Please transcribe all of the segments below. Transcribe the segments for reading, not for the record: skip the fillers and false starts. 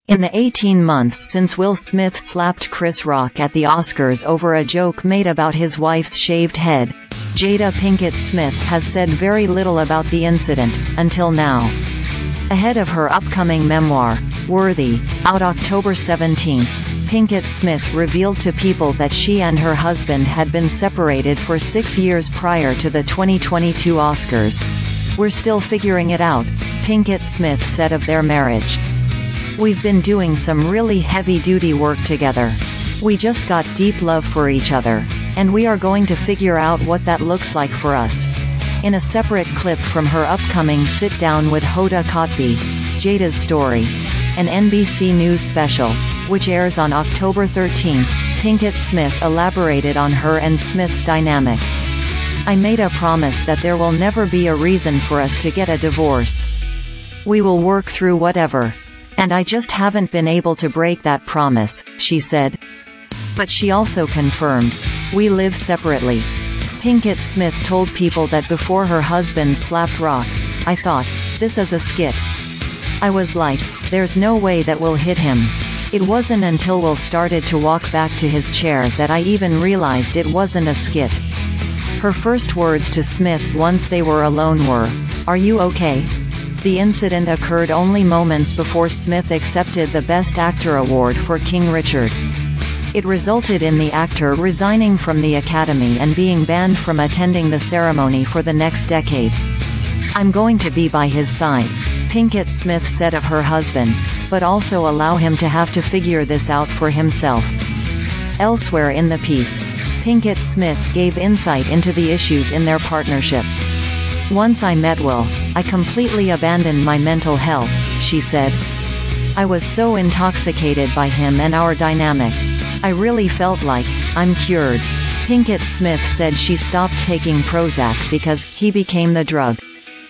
In the 18 months since Will Smith slapped Chris Rock at the Oscars over a joke made about his wife's shaved head, Jada Pinkett Smith has said very little about the incident, until now. Ahead of her upcoming memoir, Worthy, out October 17, Pinkett Smith revealed to People that she and her husband had been separated for 6 years prior to the 2022 Oscars. "We're still figuring it out," Pinkett Smith said of their marriage. "We've been doing some really heavy-duty work together. We just got deep love for each other, and we are going to figure out what that looks like for us." In a separate clip from her upcoming sit-down with Hoda Kotb, Jada's Story, an NBC News Special, which airs on October 13, Pinkett Smith elaborated on her and Smith's dynamic. "I made a promise that there will never be a reason for us to get a divorce. We will work through whatever. And I just haven't been able to break that promise," she said. But she also confirmed, "We live separately." Pinkett Smith told People that before her husband slapped Rock, "I thought, this is a skit. I was like, there's no way that we'll hit him. It wasn't until Will started to walk back to his chair that I even realized it wasn't a skit." Her first words to Smith once they were alone were, "Are you okay?" The incident occurred only moments before Smith accepted the Best Actor award for King Richard. It resulted in the actor resigning from the Academy and being banned from attending the ceremony for the next decade. "I'm going to be by his side," Pinkett Smith said of her husband, "but also allow him to have to figure this out for himself." Elsewhere in the piece, Pinkett Smith gave insight into the issues in their partnership. "Once I met Will, I completely abandoned my mental health," she said. "I was so intoxicated by him and our dynamic. I really felt like, I'm cured." Pinkett Smith said she stopped taking Prozac because he became the drug.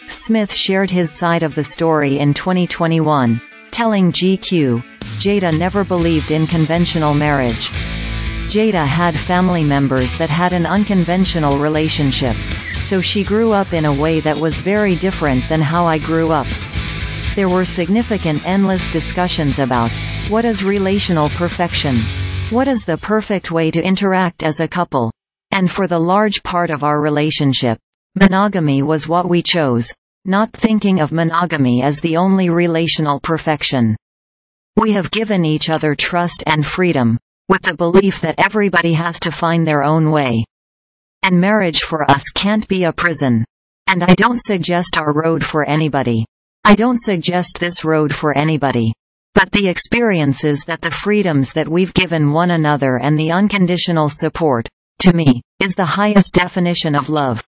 Smith shared his side of the story in 2021, telling GQ, "Jada never believed in conventional marriage. Jada had family members that had an unconventional relationship. So she grew up in a way that was very different than how I grew up. There were significant endless discussions about, what is relational perfection? What is the perfect way to interact as a couple? And for the large part of our relationship, monogamy was what we chose, not thinking of monogamy as the only relational perfection. We have given each other trust and freedom, with the belief that everybody has to find their own way. And marriage for us can't be a prison. And I don't suggest our road for anybody. I don't suggest this road for anybody. But the experiences that the freedoms that we've given one another and the unconditional support, to me, is the highest definition of love."